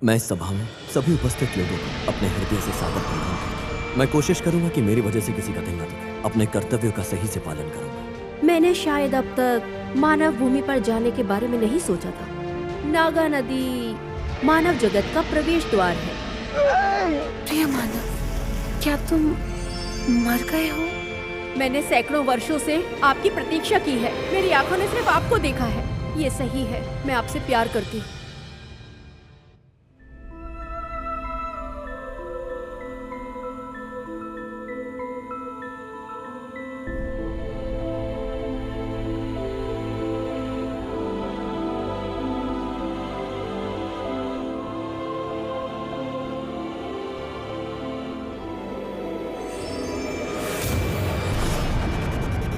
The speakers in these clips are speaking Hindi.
मैं इस सभा में सभी उपस्थित लोगों को अपने हृदय से सादर प्रणाम करता हूं। मैं कोशिश करूंगा कि मेरी वजह से किसी का दिल न दुखे। अपने कर्तव्यों का सही से पालन करूंगा। मैंने शायद अब तक मानव भूमि पर जाने के बारे में नहीं सोचा था। नागा नदी मानव जगत का प्रवेश द्वार है। प्रिय मानव, क्या तुम मर गए हो? मैंने सैकड़ों वर्षों से आपकी प्रतीक्षा की है। मेरी आंखों ने सिर्फ आपको देखा है। ये सही है, मैं आपसे प्यार करती हूँ।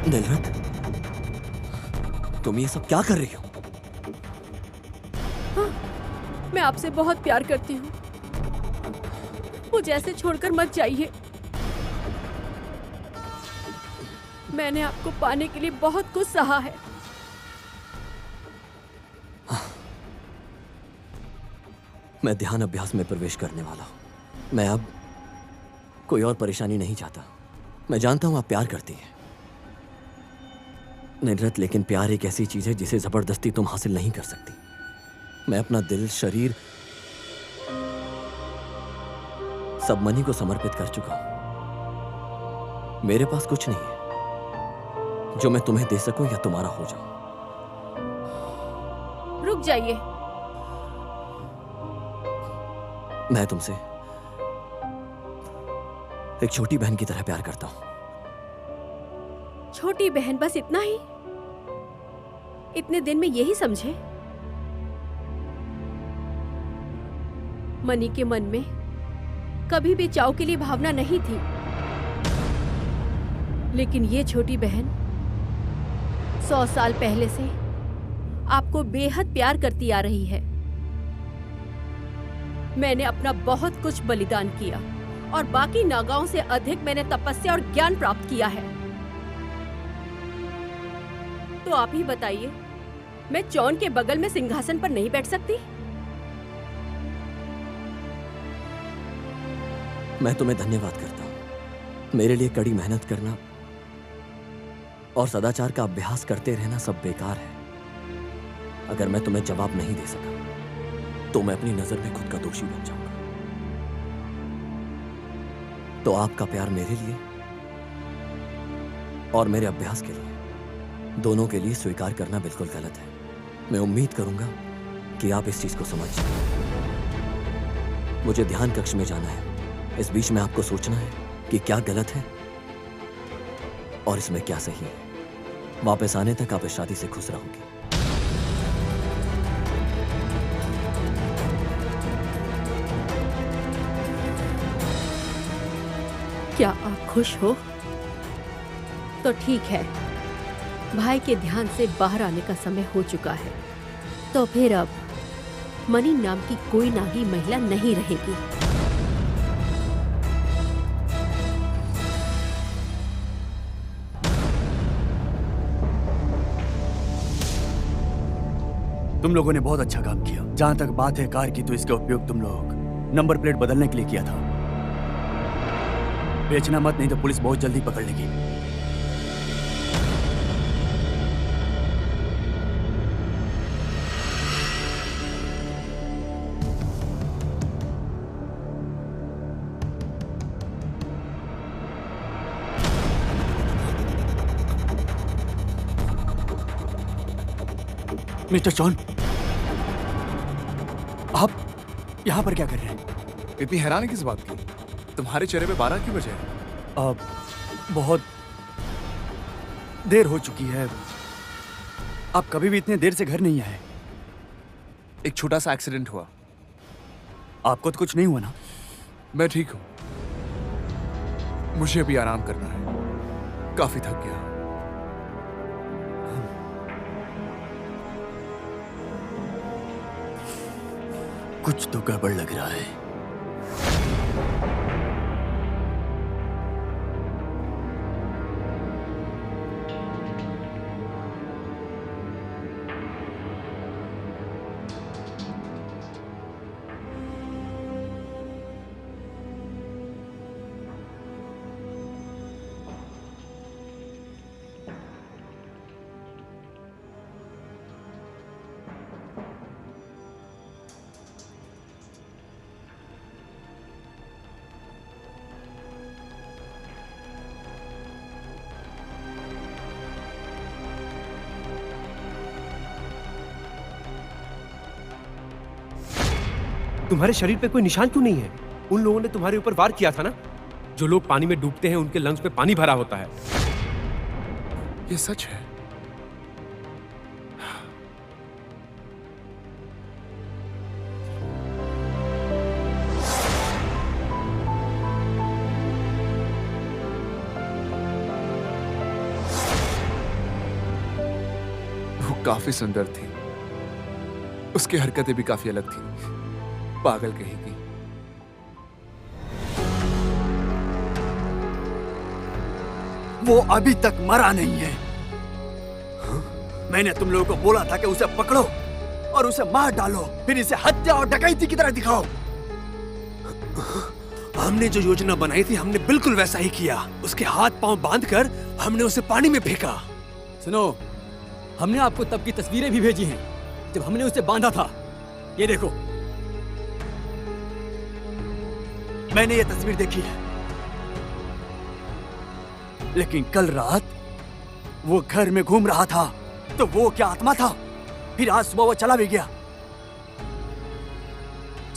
नीलरत, तुम ये सब क्या कर रही हो? हाँ, मैं आपसे बहुत प्यार करती हूँ। मुझे ऐसे छोड़कर मत जाइए। मैंने आपको पाने के लिए बहुत कुछ सहा है। मैं ध्यान अभ्यास में प्रवेश करने वाला हूं। मैं अब कोई और परेशानी नहीं चाहता। मैं जानता हूं आप प्यार करती हैं नीलरत, लेकिन प्यार एक ऐसी चीज है जिसे जबरदस्ती तुम हासिल नहीं कर सकती। मैं अपना दिल, शरीर सब मनी को समर्पित कर चुका हूं। मेरे पास कुछ नहीं है जो मैं तुम्हें दे सकूं या तुम्हारा हो जाऊं। रुक जाइए। मैं तुमसे एक छोटी बहन की तरह प्यार करता हूं। छोटी बहन, बस इतना ही? इतने दिन में यही समझे? मनी के मन में कभी भी चाव के लिए भावना नहीं थी, लेकिन ये छोटी बहन 100 साल पहले से आपको बेहद प्यार करती आ रही है। मैंने अपना बहुत कुछ बलिदान किया और बाकी नागाओं से अधिक मैंने तपस्या और ज्ञान प्राप्त किया है। तो आप ही बताइए, मैं चौन के बगल में सिंहासन पर नहीं बैठ सकती? मैं तुम्हें धन्यवाद करता हूं। मेरे लिए कड़ी मेहनत करना और सदाचार का अभ्यास करते रहना सब बेकार है। अगर मैं तुम्हें जवाब नहीं दे सका तो मैं अपनी नजर में खुद का दोषी बन जाऊंगा। तो आपका प्यार मेरे लिए और मेरे अभ्यास के लिए, दोनों के लिए स्वीकार करना बिल्कुल गलत है। मैं उम्मीद करूंगा कि आप इस चीज को समझ जाएं। मुझे ध्यान कक्ष में जाना है। इस बीच में आपको सोचना है कि क्या गलत है और इसमें क्या सही है। वापस आने तक आप इस शादी से खुश रहोगे। क्या आप खुश हो? तो ठीक है, भाई के ध्यान से बाहर आने का समय हो चुका है। तो फिर अब मनी नाम की कोई नागी महिला नहीं रहेगी। तुम लोगों ने बहुत अच्छा काम किया। जहां तक बात है कार की, तो इसका उपयोग तुम लोग नंबर प्लेट बदलने के लिए किया था। बेचना मत, नहीं तो पुलिस बहुत जल्दी पकड़ लेगी। मिस्टर जॉन, आप यहाँ पर क्या कर रहे हैं? इतनी हैरानी किस बात की? तुम्हारे चेहरे पे 12 की वजह है? अब बहुत देर हो चुकी है। आप कभी भी इतने देर से घर नहीं आए। एक छोटा सा एक्सीडेंट हुआ। आपको तो कुछ नहीं हुआ ना? मैं ठीक हूं। मुझे अभी आराम करना है। काफी थक गया। कुछ तो गड़बड़ लग रहा है। तुम्हारे शरीर पे कोई निशान क्यों नहीं है? उन लोगों ने तुम्हारे ऊपर वार किया था ना। जो लोग पानी में डूबते हैं उनके लंग्स में पानी भरा होता है। ये सच है? वो काफी सुंदर थी, उसकी हरकतें भी काफी अलग थी। पागल कहेगी। वो अभी तक मरा नहीं है। मैंने तुम लोगों को बोला था कि उसे पकड़ो और उसे मार डालो, फिर इसे हत्या और डकैती की तरह दिखाओ। हमने जो योजना बनाई थी हमने बिल्कुल वैसा ही किया। उसके हाथ पांव बांधकर हमने उसे पानी में फेंका। सुनो, हमने आपको तब की तस्वीरें भी भेजी हैं जब हमने उसे बांधा था। ये देखो। मैंने ये तस्वीर देखी है, लेकिन कल रात वो घर में घूम रहा था, तो वो क्या आत्मा था? फिर आज सुबह वो चला भी गया।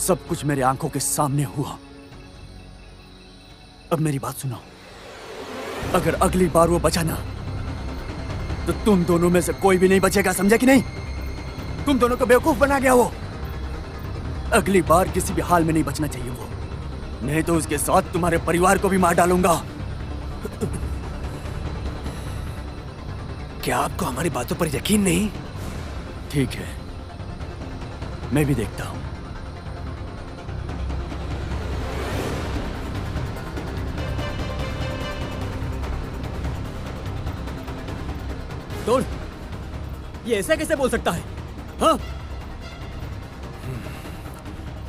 सब कुछ मेरे आंखों के सामने हुआ। अब मेरी बात सुनो, अगर अगली बार वो बचा ना, तो तुम दोनों में से कोई भी नहीं बचेगा, समझे कि नहीं? तुम दोनों को बेवकूफ बना गया वो। अगली बार किसी भी हाल में नहीं बचना चाहिए वो, नहीं तो उसके साथ तुम्हारे परिवार को भी मार डालूंगा। क्या आपको हमारी बातों पर यकीन नहीं? ठीक है, मैं भी देखता हूं। तोड़, ये ऐसा कैसे बोल सकता है? हाँ?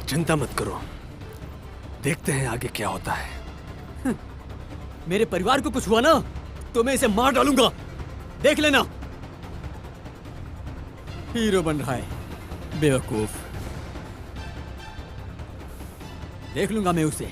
चिंता मत करो, देखते हैं आगे क्या होता है। मेरे परिवार को कुछ हुआ ना तो मैं इसे मार डालूंगा, देख लेना। हीरो बन रहा है, बेवकूफ। देख लूंगा मैं उसे।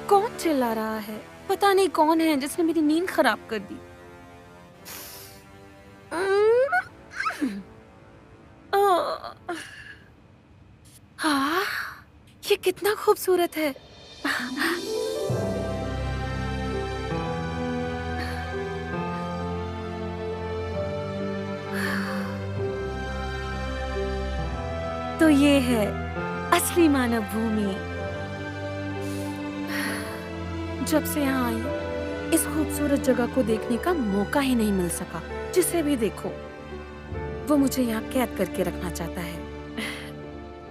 कौन चिल्ला रहा है? पता नहीं कौन है जिसने मेरी नींद खराब कर दी। हाँ, ये कितना खूबसूरत है। तो ये है असली मानव भूमि। जब से यहाँ आई, इस खूबसूरत जगह को देखने का मौका ही नहीं मिल सका। जिसे भी देखो वो मुझे यहाँ कैद करके रखना चाहता है।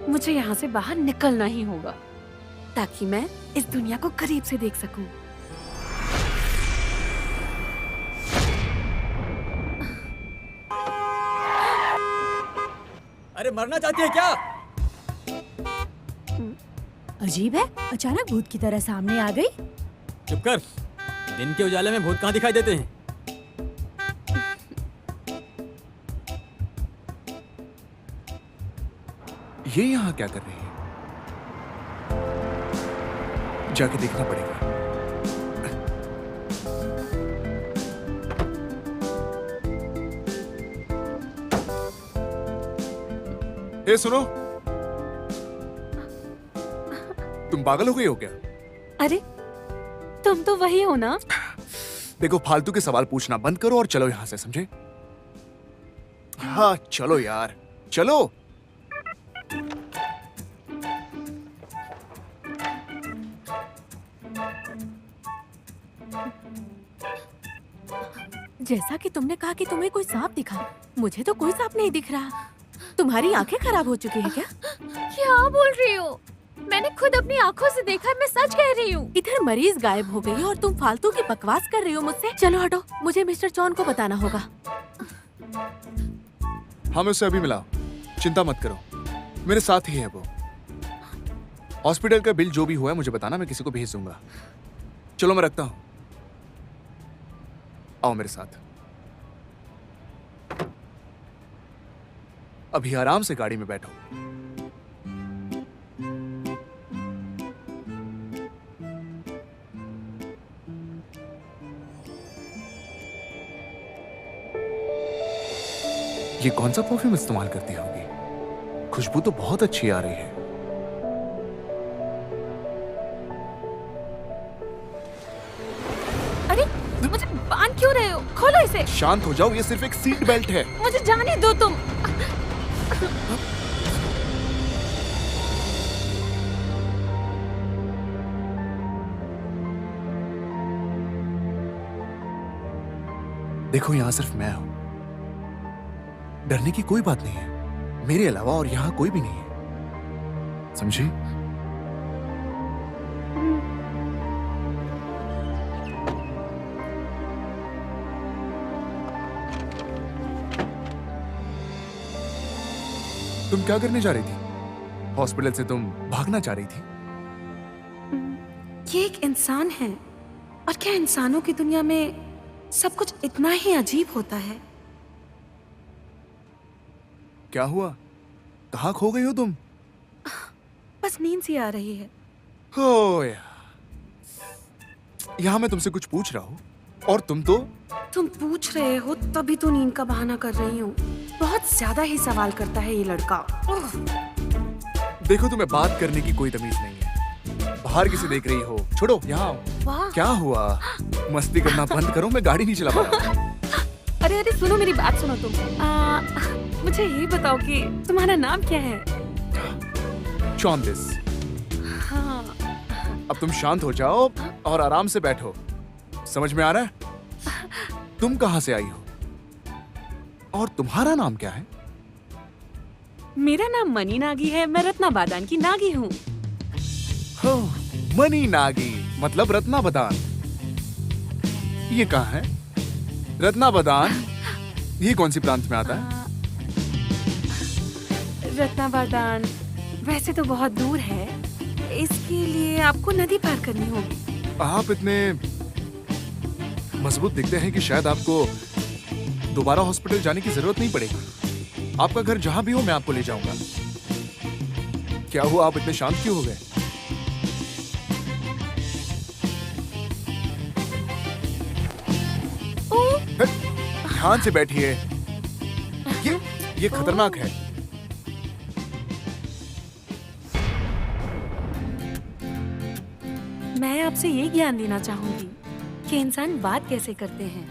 मुझे यहाँ से बाहर निकलना ही होगा ताकि मैं इस दुनिया को करीब से देख सकूं। अरे मरना चाहती है क्या? अजीब है, अचानक भूत की तरह सामने आ गई। चुप कर। दिन के उजाले में भूत कहाँ दिखाई देते हैं? ये यहाँ क्या कर रही है? जाके देखना पड़ेगा। ए सुनो, तुम पागल हो गई हो क्या? अरे तुम तो वही हो ना? देखो, फालतू के सवाल पूछना बंद करो और चलो यहां से, समझे? हाँ चलो यार, चलो। जैसा कि तुमने कहा कि तुम्हें कोई सांप दिखा, मुझे तो कोई सांप नहीं दिख रहा। तुम्हारी आंखें खराब हो चुकी है क्या? क्या बोल रही हो? मैंने खुद अपनी आंखों से देखा, मैं सच कह रही हूँ। इधर मरीज गायब हो गई और तुम फालतू की बकवास कर रही हो मुझसे। चलो हटो, मुझे मिस्टर जॉन को बताना होगा। हम उससे अभी मिला, चिंता मत करो, मेरे साथ ही है वो। हॉस्पिटल का बिल जो भी हुआ है मुझे बताना, मैं किसी को भेज दूंगा। चलो मैं रखता हूं, आओ मेरे साथ। अभी आराम से गाड़ी में बैठो। ये कौन सा परफ्यूम इस्तेमाल करती होगी? खुशबू तो बहुत अच्छी आ रही है। अरे मुझे बांध क्यों रहे हो? खोलो इसे। शांत हो जाओ, ये सिर्फ एक सीट बेल्ट है। मुझे जाने दो तुम। देखो यहां सिर्फ मैं हूं, डरने की कोई बात नहीं है। मेरे अलावा और यहां कोई भी नहीं है, समझी? तुम क्या करने जा रही थी? हॉस्पिटल से तुम भागना चाह रही थी? ये एक इंसान है, और क्या इंसानों की दुनिया में सब कुछ इतना ही अजीब होता है? क्या हुआ? कहाँ खो गई हो तुम? बस नींद सी आ रही है। हो यहाँ मैं तुमसे कुछ पूछ रहा हूँ और तुम तो तुम पूछ रहे हो तभी तो नींद का बहाना कर रही हूँ। बहुत ज्यादा ही सवाल करता है ये लड़का। उह। देखो, तुम्हें बात करने की कोई तमीज नहीं है। बाहर किसे देख रही हो? छोड़ो, यहाँ आओ। वाह। क्या हुआ? मस्ती करना बंद करो, मैं गाड़ी नहीं चला पा रहा हूँ। अरे अरे सुनो, मेरी बात सुनो तुम। मुझे ये बताओ कि तुम्हारा नाम क्या है? चौंदिस। हाँ। अब तुम शांत हो जाओ और आराम से बैठो। समझ में आ रहा है? तुम कहाँ से आई हो और तुम्हारा नाम क्या है? मेरा नाम मनी नागी है। मैं रत्ना बादान की नागी हूँ। हो, मनी नागी मतलब रत्ना बदान। ये कहाँ है? रत्ना बदान ये कौन सी प्रांत में आता है? रत्ना बादान वैसे तो बहुत दूर है। इसके लिए आपको नदी पार करनी होगी। आप इतने मजबूत दिखते हैं कि शायद आपको दोबारा हॉस्पिटल जाने की जरूरत नहीं पड़ेगी। आपका घर जहां भी हो मैं आपको ले जाऊंगा। क्या हुआ, आप इतने शांत क्यों हो गए? ध्यान से बैठिए, ये खतरनाक है। मैं आपसे ये ज्ञान देना चाहूंगी कि इंसान बात कैसे करते हैं।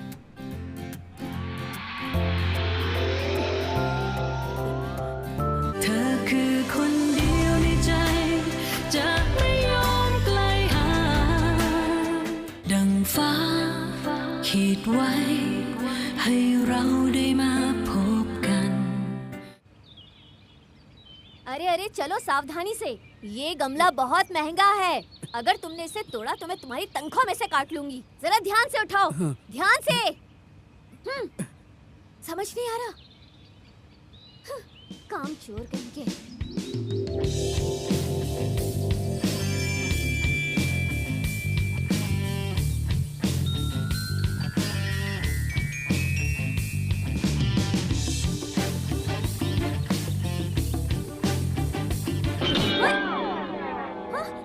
अरे अरे चलो सावधानी से, ये गमला बहुत महंगा है। अगर तुमने इसे तोड़ा तो मैं तुम्हारी तनख्वाह में से काट लूंगी। जरा ध्यान से उठाओ, ध्यान से। समझ नहीं आ रहा? काम चोर कहीं के।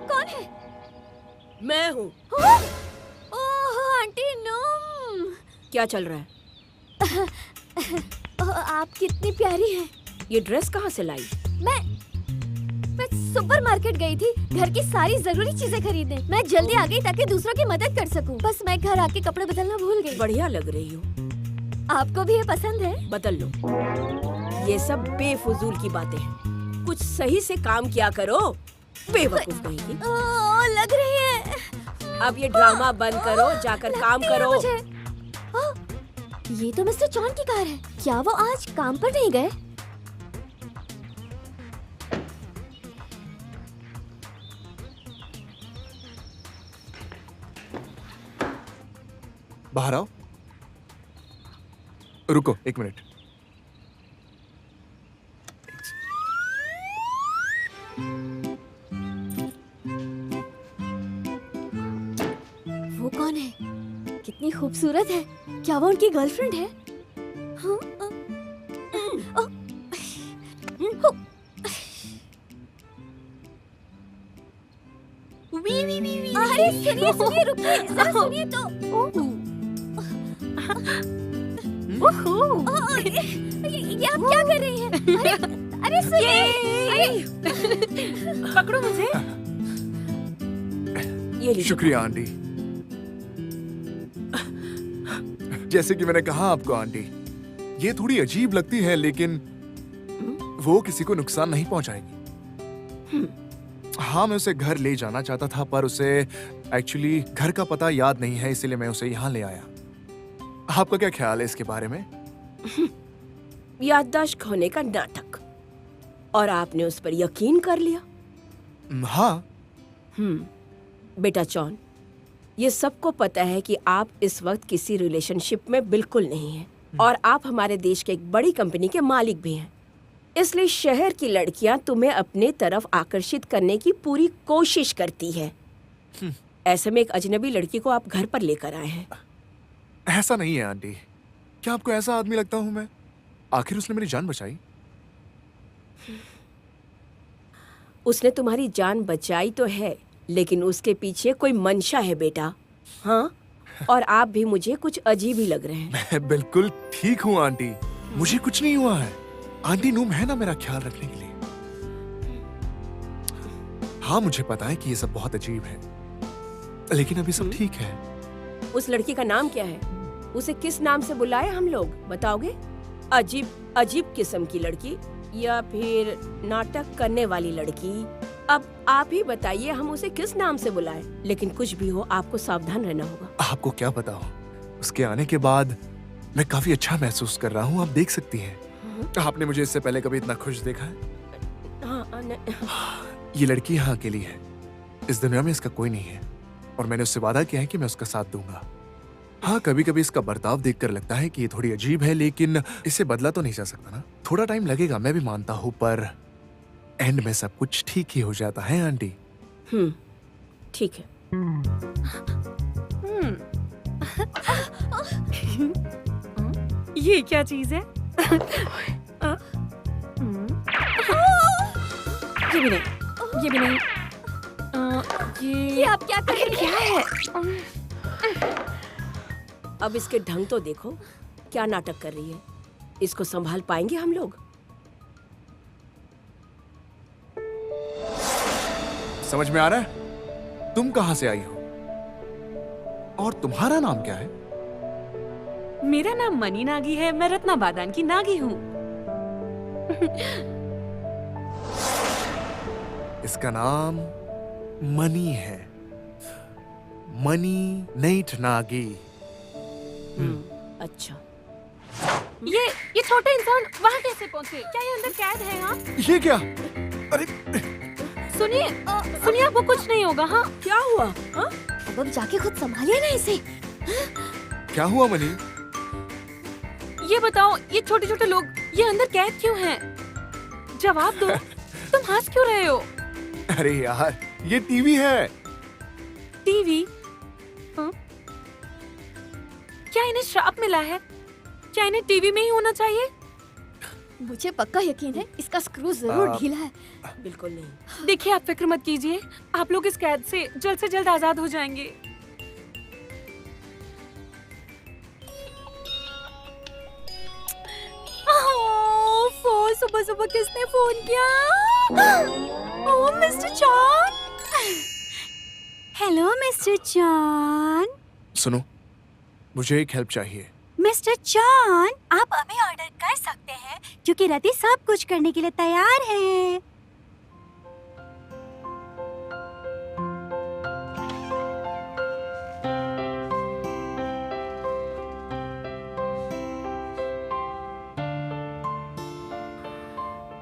कौन है? मैं हूँ। ओह आंटी नूम, क्या चल रहा है? आप कितनी प्यारी हैं। ये ड्रेस कहाँ से लाई? मैं सुपरमार्केट गई थी घर की सारी जरूरी चीजें खरीदने। मैं जल्दी आ गई ताकि दूसरों की मदद कर सकूं। बस मैं घर आके कपड़े बदलना भूल गई। बढ़िया लग रही हो। आपको भी ये पसंद है? बदल लो। ये सब बेफुजूल की बातें हैं। कुछ सही से काम किया करो, बेवकूफ कहीं की। ओह, लग रही है। अब ये ड्रामा बंद करो, जाकर काम करो। मुझे। ये तो मिस्टर चॉन की कार है। क्या वो आज काम पर नहीं गए? बाहर आओ। रुको एक मिनट। कौन है? कितनी खूबसूरत है। क्या वो उनकी गर्लफ्रेंड है? हाँ? अरे सुनिए सुनिए, रुकिए जरा, सुनिए तो। ये आप क्या कर रही हैं? अरे सुनिए। पकड़ो मुझे। ये लीजिए। शुक्रिया आंटी। जैसे कि मैंने कहा आपको आंटी, ये थोड़ी अजीब लगती है लेकिन वो किसी को नुकसान नहीं पहुंचाएगी। हाँ, मैं उसे घर ले जाना चाहता था पर उसे एक्चुअली घर का पता याद नहीं है, इसीलिए मैं उसे यहाँ ले आया। आपका क्या ख्याल है इसके बारे में? याददाश्त खोने का नाटक, और आपने उस पर यकीन कर लिया? हाँ। बेटा जॉन, ये सबको पता है कि आप इस वक्त किसी रिलेशनशिप में बिल्कुल नहीं हैं, और आप हमारे देश के एक बड़ी कंपनी के मालिक भी हैं। इसलिए शहर की लड़कियां तुम्हें अपने तरफ आकर्षित करने की पूरी कोशिश करती है। ऐसे में एक अजनबी लड़की को आप घर पर लेकर आए हैं। ऐसा नहीं है आंटी। क्या आपको ऐसा आदमी लगता हूँ मैं? आखिर उसने मेरी जान बचाई। उसने तुम्हारी जान बचाई तो है, लेकिन उसके पीछे कोई मंशा है बेटा। हाँ, और आप भी मुझे कुछ अजीब ही लग रहे हैं। मैं बिल्कुल ठीक हूँ आंटी, मुझे कुछ नहीं हुआ है। आंटी नूम है ना मेरा ख्याल रखने के लिए। हाँ, मुझे पता है कि ये सब बहुत अजीब है, लेकिन अभी सब ठीक है। उस लड़की का नाम क्या है? उसे किस नाम से बुलाए हम लोग, बताओगे? अजीब अजीब किस्म की लड़की या फिर नाटक करने वाली लड़की? अब आप ही बताइए, हम उसे किस नाम से बुलाएं? लेकिन कुछ भी हो, आपको सावधान रहना होगा। आपको क्या पता हो, उसके आने के बाद मैं काफी अच्छा महसूस कर रहा हूँ। आप देख सकती हैं। आपने मुझे इससे पहले कभी इतना खुश देखा है? ये लड़की यहाँ अकेली है, इस दुनिया में इसका कोई नहीं है, और मैंने उससे वादा किया है कि मैं उसका साथ दूंगा। हाँ, कभी कभी इसका बर्ताव देखकर लगता है कि ये थोड़ी अजीब है, लेकिन इसे बदला तो नहीं जा सकता ना। थोड़ा टाइम लगेगा, मैं भी मानता हूँ, पर एंड में सब कुछ ठीक ही हो जाता है आंटी। ठीक है। ये क्या चीज है? ये भी नहीं, ये भी नहीं। ये आप क्या कर रही क्या है? अब इसके ढंग तो देखो, क्या नाटक कर रही है। इसको संभाल पाएंगे हम लोग? समझ में आ रहा है? तुम कहाँ से आई हो और तुम्हारा नाम क्या है? मेरा नाम मनी नागी है, मैं रत्ना बादान की नागी हूँ। इसका नाम मनी है, मनी नईट नागी। अच्छा, ये छोटे इंसान वहाँ कैसे पहुँचे? क्या ये अंदर कैद है? हाँ, ये क्या? अरे सुनिए सुनिए, वो कुछ नहीं होगा। हाँ, क्या हुआ? हाँ? अब जाके खुद संभालिए ना इसे। क्या हुआ मनी? ये बताओ, ये छोटे छोटे लोग ये अंदर कैद क्यों हैं? जवाब दो। तुम हंस क्यों रहे हो? अरे यार, ये टीवी है। टीवी? हाँ? क्या इन्हें श्राप मिला है? क्या इन्हें टीवी में ही होना चाहिए? मुझे पक्का यकीन है इसका स्क्रू जरूर ढीला है। बिल्कुल नहीं। देखिए, आप फिक्र मत कीजिए, आप लोग इस कैद से जल्द आजाद हो जाएंगे। सुबह सुबह किसने फोन किया? Oh, mister John. Hello mister John. सुनो, मुझे एक हेल्प चाहिए। मिस्टर जॉन, आप अभी ऑर्डर कर सकते हैं क्योंकि रति सब कुछ करने के लिए तैयार है।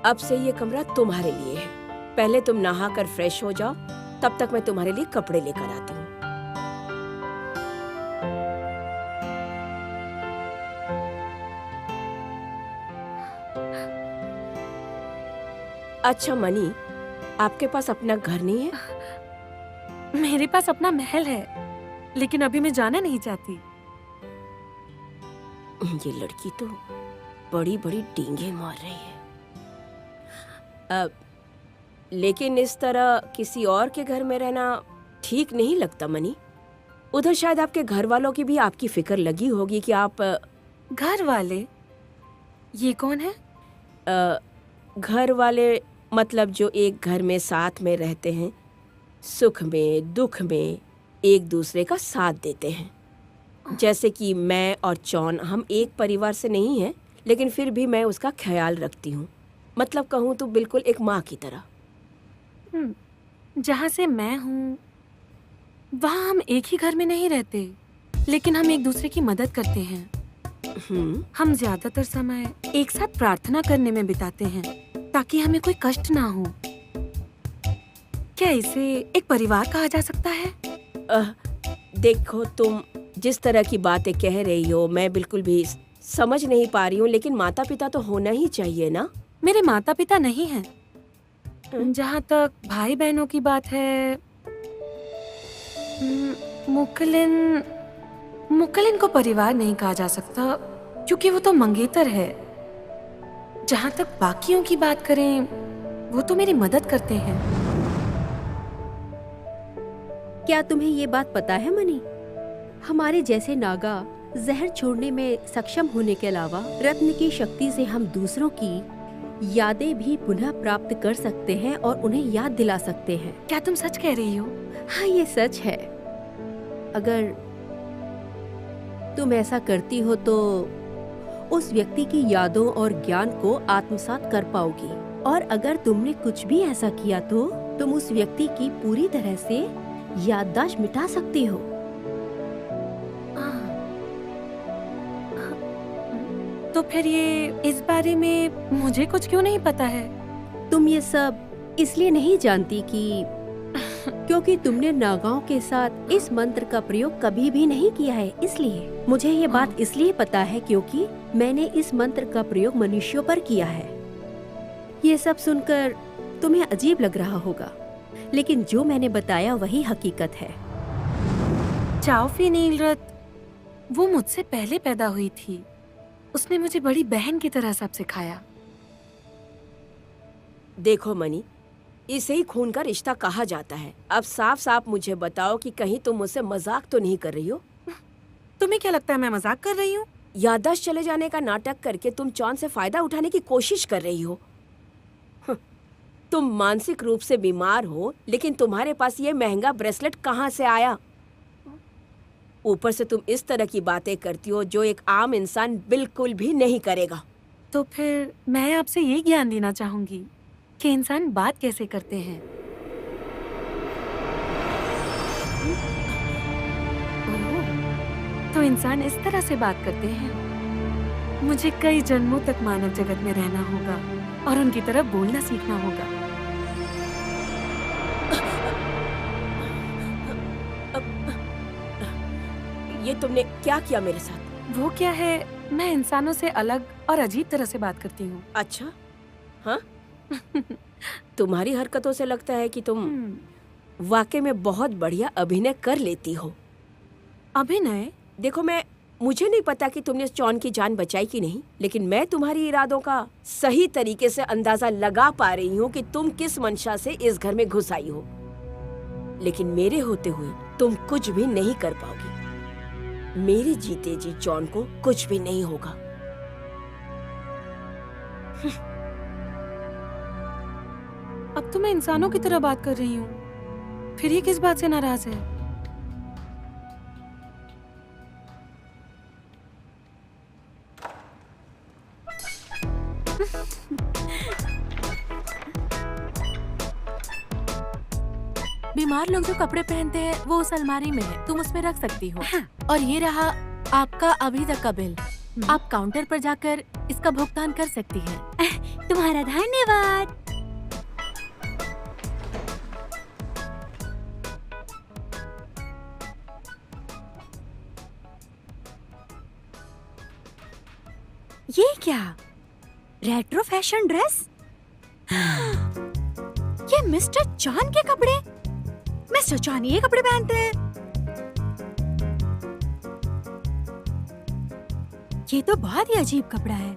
अब से ये कमरा तुम्हारे लिए है। पहले तुम नहा कर फ्रेश हो जाओ, तब तक मैं तुम्हारे लिए कपड़े लेकर आती हूँ। अच्छा मनी, आपके पास अपना घर नहीं है? मेरे पास अपना महल है। लेकिन अभी मैं जाना नहीं चाहती। ये लड़की तो बड़ी बड़ी डींगे मार रही है। लेकिन इस तरह किसी और के घर में रहना ठीक नहीं लगता मनी। उधर शायद आपके घर वालों की भी आपकी फिक्र लगी होगी कि आप घर वाले? ये कौन है? घर वाले मतलब जो एक घर में साथ में रहते हैं, सुख में दुख में एक दूसरे का साथ देते हैं। जैसे कि मैं और चौन, हम एक परिवार से नहीं हैं, लेकिन फिर भी मैं उसका ख्याल रखती हूँ। मतलब कहूँ तो बिल्कुल एक माँ की तरह। जहाँ से मैं हूँ वहाँ हम एक ही घर में नहीं रहते, लेकिन हम एक दूसरे की मदद करते हैं। हम ज्यादातर समय एक साथ प्रार्थना करने में बिताते हैं ताकि हमें कोई कष्ट ना हो। क्या इसे एक परिवार कहा जा सकता है? देखो, तुम जिस तरह की बातें कह रही हो मैं बिल्कुल भी समझ नहीं पा रही हूँ, लेकिन माता पिता तो होना ही चाहिए ना। मेरे माता पिता नहीं हैं। जहाँ तक भाई बहनों की बात है, मुकलिन को परिवार नहीं कहा जा सकता क्योंकि वो तो मंगेतर है। जहाँ तक बाकियों की बात करें, वो तो मेरी मदद करते हैं। क्या तुम्हें ये बात पता है मनी? हमारे जैसे नागा जहर छोड़ने में सक्षम होने के अलावा रत्न की शक्ति से हम दूसरों की यादें भी पुनः प्राप्त कर सकते हैं और उन्हें याद दिला सकते हैं। क्या तुम सच कह रही हो? हाँ, ये सच है। अगर तुम ऐसा करती हो तो उस व्यक्ति की यादों और ज्ञान को आत्मसात कर पाओगी, और अगर तुमने कुछ भी ऐसा किया तो तुम उस व्यक्ति की पूरी तरह से याददाश्त मिटा सकती हो। तो फिर ये इस बारे में मुझे कुछ क्यों नहीं पता है? तुम ये सब इसलिए नहीं जानती कि क्योंकि तुमने नागाओं के साथ इस मंत्र का प्रयोग कभी भी नहीं किया है। इसलिए मुझे ये बात इसलिए पता है क्योंकि मैंने इस मंत्र का प्रयोग मनुष्यों पर किया है। ये सब सुनकर तुम्हें अजीब लग रहा होगा, लेकिन जो मैंने बताया वही हकीकत है। चाओफी नीलरत, वो मुझसे पहले पैदा हुई थी। उसने मुझे बड़ी बहन की तरह सब सिखाया। देखो मनी, इसे ही खून का रिश्ता कहा जाता है। अब साफ साफ मुझे बताओ कि कहीं तुम मुझसे मजाक तो नहीं कर रही हो? तुम्हें क्या लगता है मैं मजाक कर रही हूँ? याददाश्त चले जाने का नाटक करके तुम चौन से फायदा उठाने की कोशिश कर रही हो। तुम मानसिक रूप से बीमार हो, लेकिन तुम्हारे पास ये महंगा ब्रेसलेट कहाँ से आया? ऊपर से तुम इस तरह की बातें करती हो जो एक आम इंसान बिल्कुल भी नहीं करेगा। तो फिर मैं आपसे ये ज्ञान देना चाहूंगी कि इंसान बात कैसे करते हैं। तो इंसान इस तरह से बात करते हैं। मुझे कई जन्मों तक मानव जगत में रहना होगा और उनकी तरह बोलना सीखना होगा। ये तुमने क्या किया मेरे साथ? वो क्या है, मैं इंसानों से अलग और अजीब तरह से बात करती हूँ। अच्छा, हाँ? तुम्हारी हरकतों से लगता है कि तुम वाकई में बहुत बढ़िया अभिनय कर लेती हो। अभिनय? देखो, मुझे नहीं पता कि तुमने चौन की जान बचाई कि नहीं, लेकिन मैं तुम्हारी इरादों का सही तरीके से अंदाजा लगा पा रही हूँ कि तुम किस मंशा से इस घर में घुस आई हो। लेकिन मेरे होते हुए तुम कुछ भी नहीं कर पाओगी। मेरे जीते जी चौन को कुछ भी नहीं होगा। अब तो मैं इंसानों की तरह बात कर रही हूँ, फिर ये किस बात से नाराज है? बीमार लोग जो कपड़े पहनते हैं वो उस अलमारी में है, तुम उसमें रख सकती हो। हाँ। और ये रहा आपका अभी तक का बिल। आप काउंटर पर जाकर इसका भुगतान कर सकती हैं। तुम्हारा धन्यवाद। ये क्या? Retro fashion dress? ये मिस्टर चौन के कपड़े? मिस्टर चौन ये कपड़े पहनते हैं? ये तो बहुत ही अजीब कपड़ा है।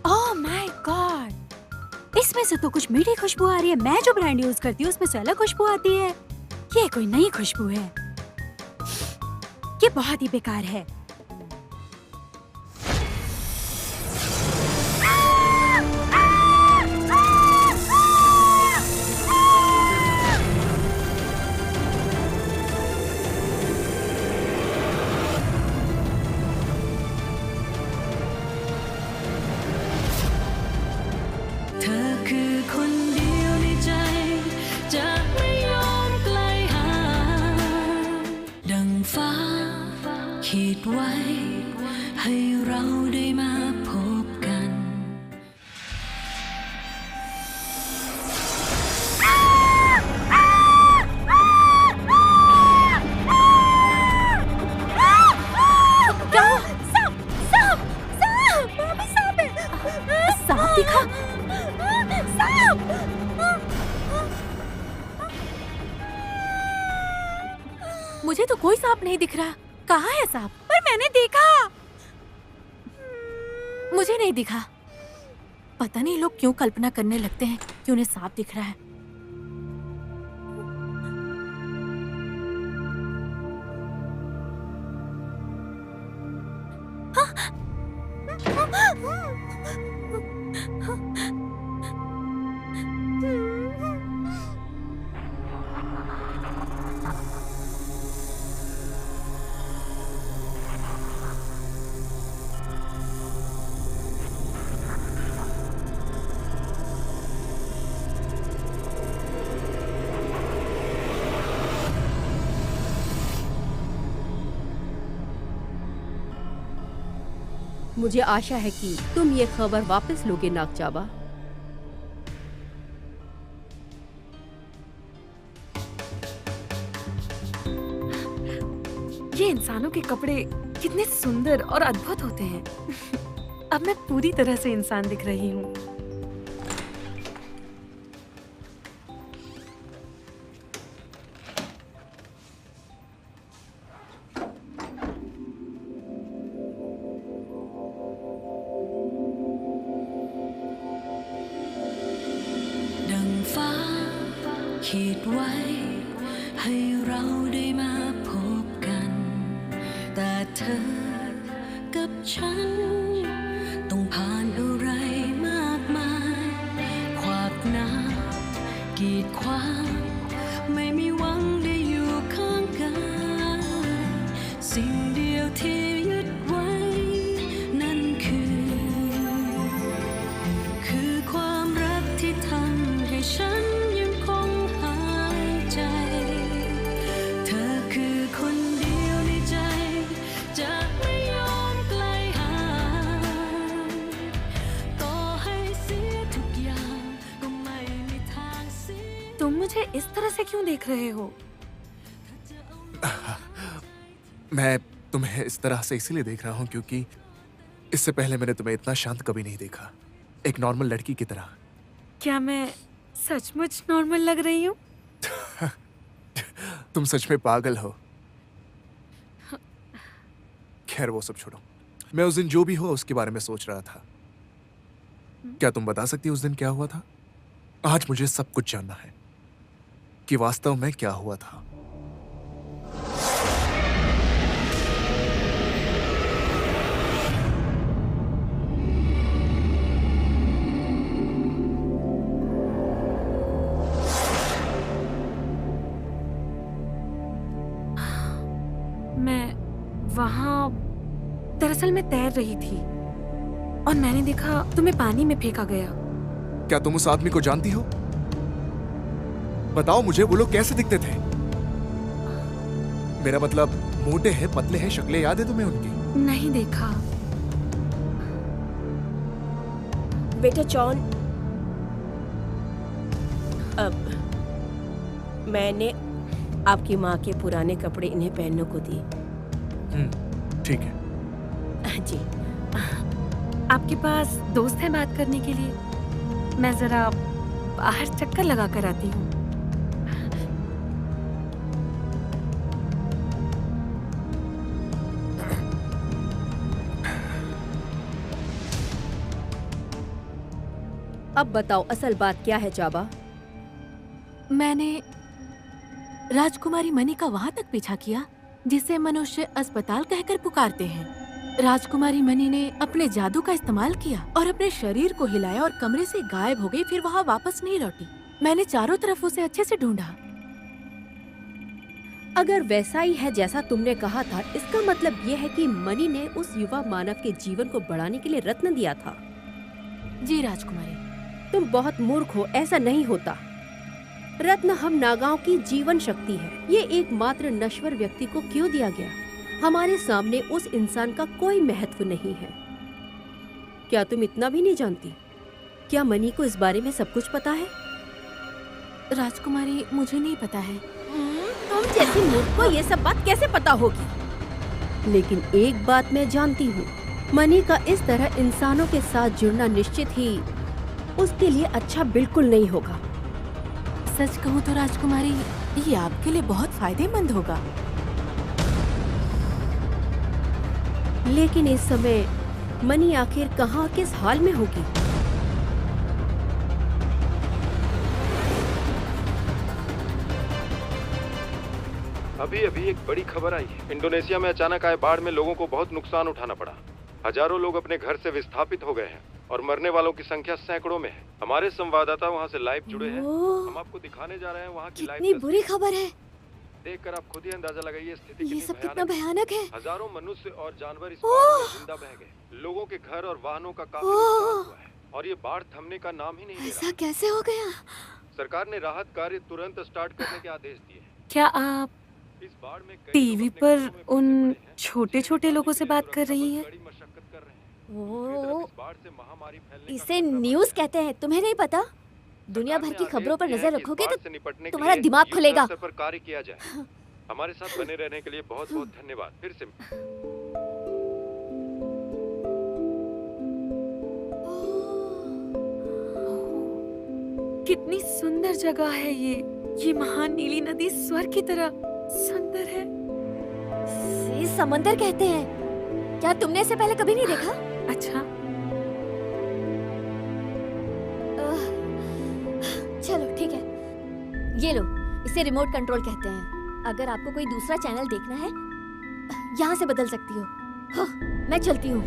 ओह माय गॉड, इसमें से तो कुछ मीठी खुशबू आ रही है। मैं जो ब्रांड यूज करती हूँ उसमें से अलग खुशबू आती है। ये कोई नई खुशबू है। ये बहुत ही बेकार है।ขีดไว้ให้เราได้มาพบกัน सांप दिखा। मुझे तो कोई सांप नहीं दिख रहा। कहाँ है सांप? पर मैंने देखा। मुझे नहीं दिखा। पता नहीं लोग क्यों कल्पना करने लगते हैं कि उन्हें सांप दिख रहा है। मुझे आशा है कि तुम ये खबर वापस लोगे नागचाबा। ये इंसानों के कपड़े कितने सुंदर और अद्भुत होते हैं। अब मैं पूरी तरह से इंसान दिख रही हूँ।ขีดไว้ให้เราได้มาพบกันแต่เธอกับฉันต้องผ่านอะไรมากมายขวากน้ำกีดขวางไม่มีหวังได้อยู่ข้างกันสิ่งเดียวที่ยึดไว้นั่นคือความรักที่ทำให้ฉันतुम मुझे इस तरह से क्यों देख रहे हो? मैं तुम्हें इस तरह से इसीलिए देख रहा हूँ क्योंकि इससे पहले मैंने तुम्हें इतना शांत कभी नहीं देखा, एक नॉर्मल लड़की की तरह। क्या मैं सचमुच नॉर्मल लग रही हूँ? तुम सच में पागल हो। खैर वो सब छोड़ो, मैं उस दिन जो भी हुआ उसके बारे में सोच रहा था। क्या तुम बता सकती हो उस दिन क्या हुआ था? आज मुझे सब कुछ जानना है कि वास्तव में क्या हुआ था। मैं वहां दरअसल मैं तैर रही थी और मैंने देखा तुम्हें पानी में फेंका गया। क्या तुम उस आदमी को जानती हो? बताओ मुझे, वो लोग कैसे दिखते थे? मेरा मतलब मोटे हैं, पतले हैं, शक्लें याद है तुम्हें उनकी? नहीं देखा। बेटा जॉन, अब मैंने आपकी माँ के पुराने कपड़े इन्हें पहनने को दिए। ठीक है। जी। आपके पास दोस्त है बात करने के लिए? मैं जरा बाहर चक्कर लगा कर आती हूँ। अब बताओ असल बात क्या है जाबा? मैंने राजकुमारी मनी का वहाँ तक पीछा किया जिसे मनुष्य अस्पताल कहकर पुकारते हैं। राजकुमारी मनी ने अपने जादू का इस्तेमाल किया और अपने शरीर को हिलाया और कमरे से गायब हो गई, फिर वहाँ वापस नहीं लौटी। मैंने चारों तरफ उसे अच्छे से ढूंढा। अगर वैसा ही है जैसा तुमने कहा था, इसका मतलब ये है कि मनी ने उस युवा मानव के जीवन को बढ़ाने के लिए रत्न दिया था। जी राजकुमारी। तुम बहुत मूर्ख हो, ऐसा नहीं होता। रत्न हम नागाओं की जीवन शक्ति है। ये एकमात्र नश्वर व्यक्ति को क्यों दिया गया? हमारे सामने उस इंसान का कोई महत्व नहीं है। क्या तुम इतना भी नहीं जानती? क्या मनी को इस बारे में सब कुछ पता है? राजकुमारी, मुझे नहीं पता है। तुम जैसी मूर्ख को ये सब बात कैसे पता होगी? लेकिन एक बात मैं जानती हूँ, मनी का इस तरह इंसानों के साथ जुड़ना निश्चित ही उसके लिए अच्छा बिल्कुल नहीं होगा। सच कहूँ तो राजकुमारी, ये आपके लिए बहुत फायदेमंद होगा। लेकिन इस समय मनी आखिर कहाँ और किस हाल में होगी? अभी एक बड़ी खबर आई है। इंडोनेशिया में अचानक आए बाढ़ में लोगों को बहुत नुकसान उठाना पड़ा। हजारों लोग अपने घर से विस्थापित हो गए हैं और मरने वालों की संख्या सैकड़ों में है। हमारे संवाददाता वहां से लाइव जुड़े हैं। हम आपको दिखाने जा रहे हैं वहां की लाइव। कितनी बुरी खबर है। देखकर आप खुद ही अंदाजा लगाइए स्थिति ये सब कितना भयानक है। हजारों मनुष्य और जानवर इस बाढ़ में जिंदा बह गए। लोगों के घर और वाहनों का काफी नुकसान हुआ है और ये बाढ़ थमने का नाम ही नहीं ले रहा। ऐसा कैसे हो गया? सरकार ने राहत कार्य तुरंत स्टार्ट करने के आदेश दिए। क्या आप टीवी पर उन छोटे छोटे लोगों से बात कर रही हैं? इसे न्यूज़ कहते हैं, तुम्हें नहीं पता? दुनिया भर की खबरों पर नजर रखोगे तो तुम्हारा दिमाग खुलेगा। पर कार्य किया जाए। हमारे साथ बने रहने के लिए बहुत बहुत धन्यवाद। फिर से कितनी सुंदर जगह है ये महान नीली नदी स्वर्ग की तरह सुंदर है। इसे समंदर कहते हैं। क्या तुमने इसे पहले कभी नहीं देखा? अच्छा, चलो ठीक है, ये लो, इसे रिमोट कंट्रोल कहते हैं। अगर आपको कोई दूसरा चैनल देखना है, यहाँ से बदल सकती हो। हाँ, मैं चलती हूँ।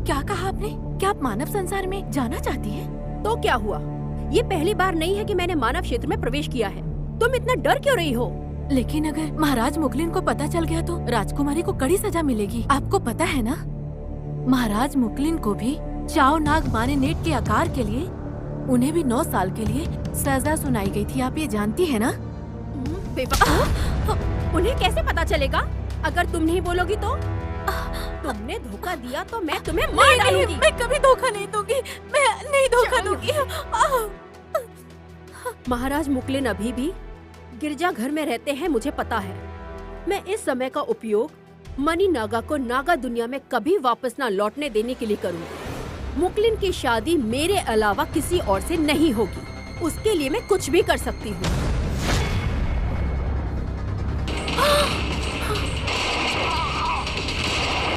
क्या कहा आपने? क्या आप मानव संसार में जाना चाहती हैं? तो क्या हुआ? ये पहली बार नहीं है कि मैंने मानव क्षेत्र में प्रवेश किया है। तुम इतना डर क्यों रही हो? लेकिन अगर महाराज मुकलिन को पता चल गया तो राजकुमारी को कड़ी सजा मिलेगी। आपको पता है ना, महाराज मुकलिन को भी चाओ नाग मारिनेट के आकार के लिए उन्हें भी 9 साल के लिए सजा सुनाई गई थी। आप ये जानती है ना? उन्हें कैसे पता चलेगा? अगर तुम नहीं बोलोगी तो? तुमने धोखा दिया तो मैं तुम्हें मार डालूंगी। मैं कभी धोखा नहीं दूंगी। मैं नहीं धोखा दूंगी। महाराज मुकलिन अभी भी गिरजाघर में रहते हैं, मुझे पता है। मैं इस समय का उपयोग मनी नागा को नागा दुनिया में कभी वापस ना लौटने देने के लिए करूंगी। मुकलिन की शादी मेरे अलावा किसी और से नहीं होगी। उसके लिए मैं कुछ भी कर सकती हूँ।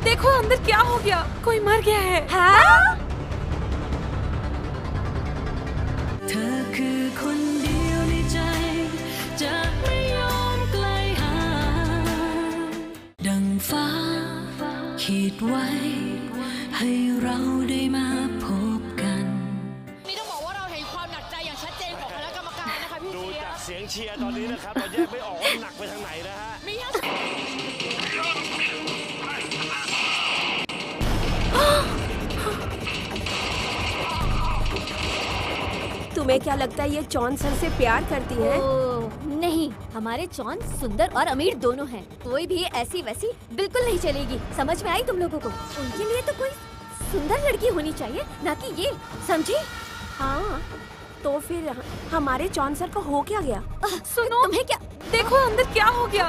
देखो अंदर क्या हो गया। कोई मर गया है। हाँ? เธอคือคนเดียวในใจจะไม่ยอมไกลห่างดังฟ้าขีดไว้ให้เราได้มาพบกัน นี่ต้องบอกว่าเราเห็นความหนักใจอย่างชัดเจนของคณะกรรมการนะคะพี่ ดูจากเสียงเชียร์ตอนนี้นะครับเราแยกไม่ออกว่าหนักไปทางไหนนะฮะ มีทั้ง तुम्हें क्या लगता है ये चौन सर से प्यार करती है? नहीं, हमारे चौन सुंदर और अमीर दोनों हैं। कोई भी ऐसी वैसी बिल्कुल नहीं चलेगी। समझ में आई तुम लोगों को? उनके लिए तो कोई सुंदर लड़की होनी चाहिए, ना कि ये, समझी? हाँ, तो फिर हमारे चौन सर को हो क्या गया? सुनो, तुम्हें क्या? देखो अंदर क्या हो गया।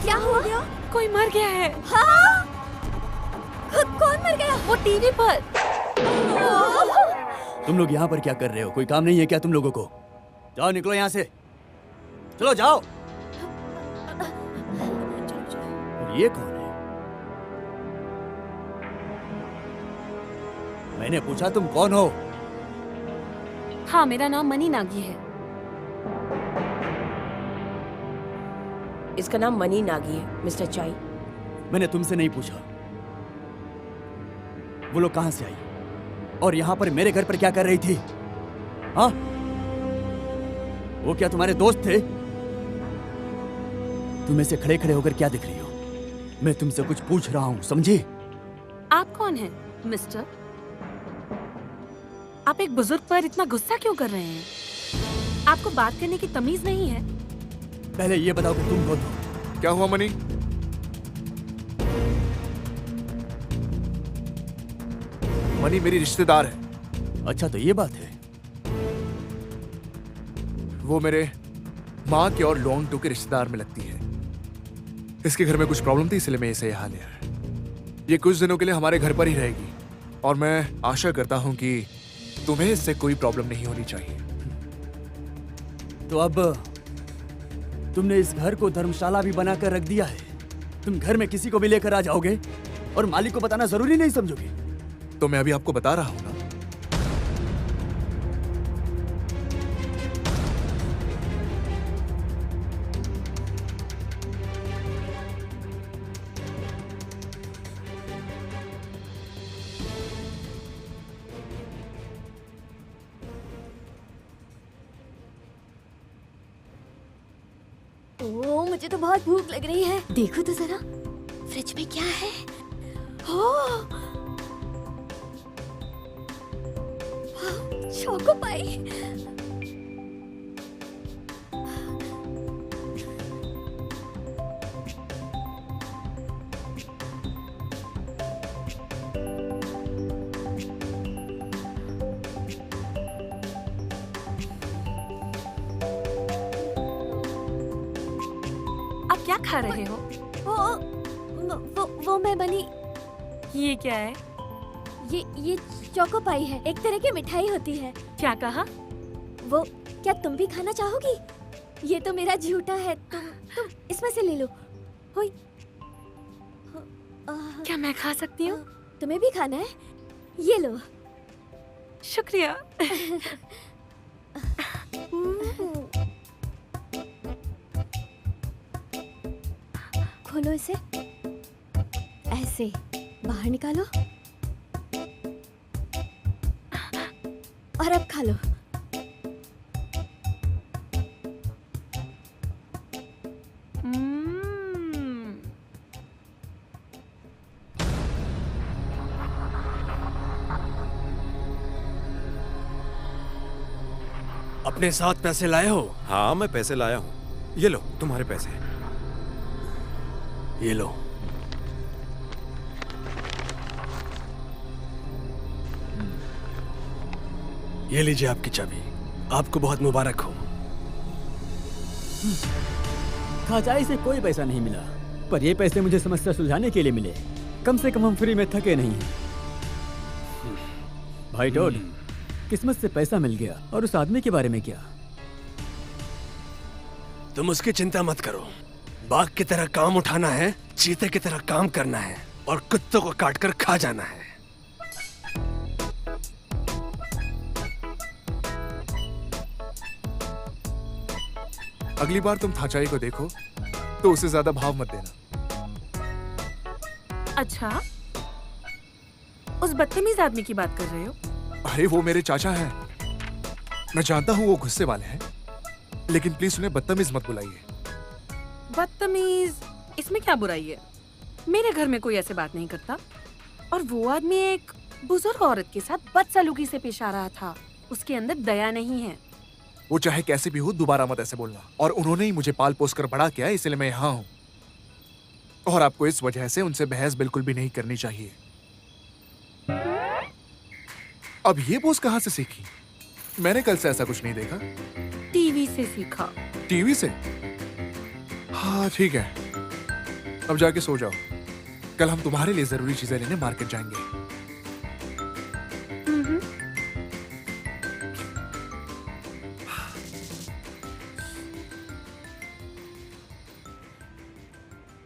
क्या हो गया? कोई मर गया है। हाँ? कौन मर गया? वो टीवी पर। तुम लोग यहाँ पर क्या कर रहे हो? कोई काम नहीं है क्या तुम लोगों को? जाओ, निकलो यहाँ से। चलो जाओ। ये कौन है? मैंने पूछा तुम कौन हो? हाँ, मेरा नाम मनी नागी है। इसका नाम मनी नागी है, मिस्टर चाई। मैंने तुमसे नहीं पूछा। वो लोग कहां से आई और यहां पर मेरे घर पर क्या कर रही थी? हाँ, वो क्या तुम्हारे दोस्त थे? तुम ऐसे खड़े खड़े होकर क्या दिख रही हो? मैं तुमसे कुछ पूछ रहा हूं, समझी? आप कौन हैं, मिस्टर? आप एक बुजुर्ग पर इतना गुस्सा क्यों कर रहे हैं? आपको बात करने की तमीज नहीं है? पहले ये बताओ कि तुम कौन हो? क्या हुआ मनी? मनी मेरी रिश्तेदार है। अच्छा, तो ये बात है। वो मेरे माँ के और लॉन्ग टू के रिश्तेदार में लगती है। इसके घर में कुछ प्रॉब्लम थी, इसलिए मैं इसे यहाँ लिया है। ये कुछ दिनों के लिए हमारे घर पर ही रहेगी और मैं आशा करता हूँ कि तुम्हें इससे कोई प्रॉब्लम नहीं होनी चाहिए। तो अब तुमने इस घर को धर्मशाला भी बनाकर रख दिया है। तुम घर में किसी को भी लेकर आ जाओगे और मालिक को बताना जरूरी नहीं समझोगे? तो मैं अभी आपको बता रहा हूँ ना। ओ, मुझे तो बहुत भूख लग रही है। देखो तो जरा फ्रिज में क्या है। चोको पाई। आप क्या खा रहे हो? वो मैं बनी। ये क्या है? ये चोको पाई है, एक तरह की मिठाई होती है। क्या कहा? वो क्या तुम भी खाना चाहोगी? ये तो मेरा झूठा है, तुम इसमें से ले लो। होई। क्या मैं खा सकती हूँ? तुम्हें भी खाना है? ये लो। शुक्रिया। खोलो इसे, ऐसे बाहर निकालो और अब खा लो। अपने साथ पैसे लाए हो? हाँ, मैं पैसे लाया हूँ। ये लो तुम्हारे पैसे। ये लो। ये लीजिए आपकी चाबी। आपको बहुत मुबारक हो। खाचाई से कोई पैसा नहीं मिला, पर ये पैसे मुझे समस्या सुलझाने के लिए मिले। कम से कम हम फ्री में थके नहीं हैं। भाई टोड, किस्मत से पैसा मिल गया। और उस आदमी के बारे में क्या? तुम उसकी चिंता मत करो। बाघ की तरह काम उठाना है, चीते की तरह काम करना है और कुत्तों को काटकर खा जाना है। अगली बार तुम थाचाई को देखो तो उसे ज्यादा भाव मत देना। अच्छा, उस बदतमीज आदमी की बात कर रहे हो? अरे वो मेरे चाचा हैं। मैं जानता हूँ वो गुस्से वाले हैं, लेकिन प्लीज उन्हें बदतमीज मत बुलाइए। बदतमीज? इसमें क्या बुराई है? मेरे घर में कोई ऐसे बात नहीं करता। और वो आदमी एक बुजुर्ग औरत के साथ बदसलूकी से पेश आ रहा था। उसके अंदर दया नहीं है। वो चाहे कैसे भी हो, दोबारा मत ऐसे बोलना। और उन्होंने ही मुझे पाल पोस कर बड़ा किया, इसलिए मैं यहाँ हूँ। और आपको इस वजह से उनसे बहस बिल्कुल भी नहीं करनी चाहिए। अब ये पोस कहाँ से सीखी? मैंने कल से ऐसा कुछ नहीं देखा। टीवी से सीखा। टीवी से? हाँ ठीक है, अब जाके सो जाओ। कल हम तुम्हारे लिए जरूरी चीजें लेने मार्केट जाएंगे।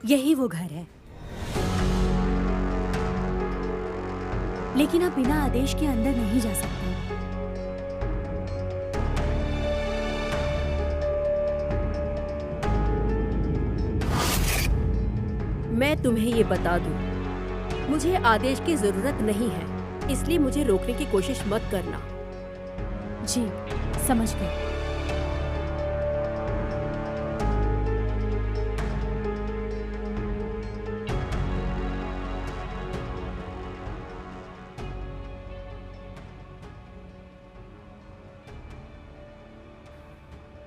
यही वो घर है लेकिन आप बिना आदेश के अंदर नहीं जा सकते। मैं तुम्हें ये बता दूं, मुझे आदेश की जरूरत नहीं है, इसलिए मुझे रोकने की कोशिश मत करना। जी, समझ गए।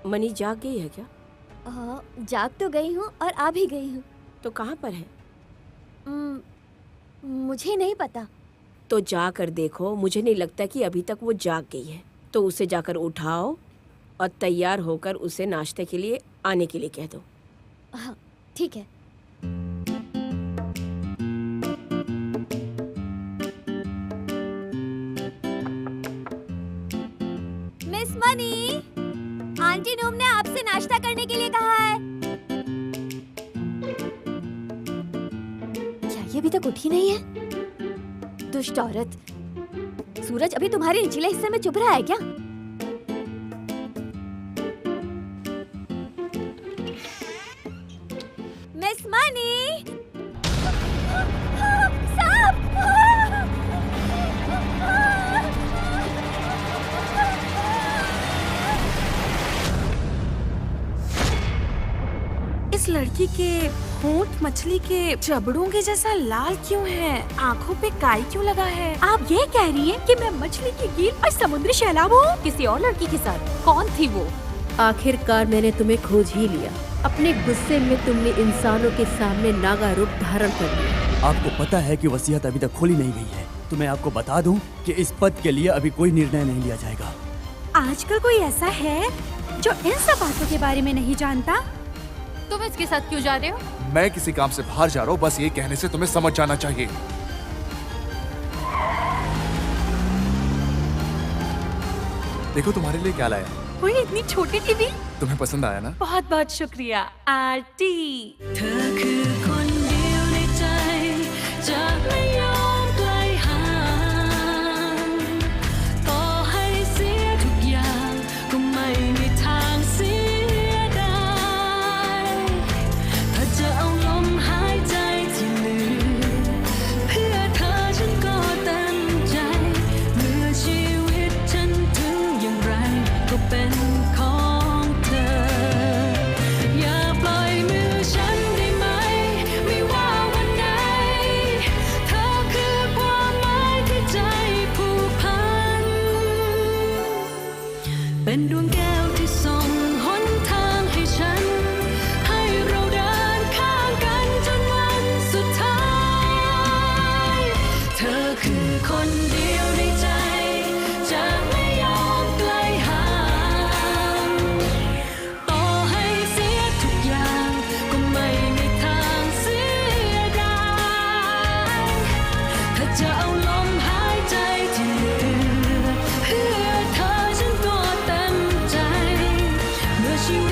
मनी जाग गई है क्या? जाग तो गई हूँ और आ भी गई हूँ। तो कहाँ पर है? मुझे नहीं पता। तो जाकर देखो, मुझे नहीं लगता कि अभी तक वो जाग गई है। तो उसे जाकर उठाओ और तैयार होकर उसे नाश्ते के लिए आने के लिए कह दो। हाँ, ठीक है। मिस मनी, आंटी नूम ने आपसे नाश्ता करने के लिए कहा है। क्या ये अभी तक उठी नहीं है? दुष्ट औरत। सूरज अभी तुम्हारे निचले हिस्से में चुभ रहा है क्या? मिस मनी, सांप! इस लड़की के होंठ मछली के जबड़ों के जैसा लाल क्यों है? आँखों पे काई क्यों लगा है? आप ये कह रही हैं कि मैं मछली की गिल और समुद्री शैलाब हूँ किसी और लड़की के साथ? कौन थी वो? आखिरकार मैंने तुम्हें खोज ही लिया। अपने गुस्से में तुमने इंसानों के सामने नागा रूप धारण कर लिया। आपको पता है कि वसीयत अभी तक खोली नहीं गई है, तो मैं आपको बता दूं कि इस पद के लिए अभी कोई निर्णय नहीं लिया जाएगा। आजकल कोई ऐसा है जो इन सब बातों के बारे में नहीं जानता? तुम इसके साथ क्यों जा रहे हो? मैं किसी काम से बाहर जा रहा हूँ, बस ये कहने से तुम्हें समझ जाना चाहिए। देखो तुम्हारे लिए क्या लाया। वही इतनी छोटी टीवी। तुम्हें पसंद आया ना? बहुत बहुत शुक्रिया आंटी। เธอคือคนเดียวในใจจะไม่ยอมไกลห่างต่อให้เสียทุกอย่างก็ไม่มีทางเสียดายถ้าจะเอาลมหายใจที่เหลือเพื่อเธอฉันก็เต็มใจเมื่อชีวิตฉันถึงอย่างไรก็เป็นของเธออย่าปล่อยมือฉันได้ไหมไม่ว่าวันไหนเธอคือความหมายที่ใจผูกพันเป็นดวงแก้วที่ส่องหนทางให้ฉันให้เราเดินข้างกันจนวันสุดท้ายเธอคือคนเดียวในใจจะไม่ยอมไกลห่างต่อให้เสียทุกอย่างก็ไม่มีทางเสียดายถ้าจะเอาลมหายใจที่เหลือเพื่อเธอฉันก็เต็มใจเมื่อชีวิ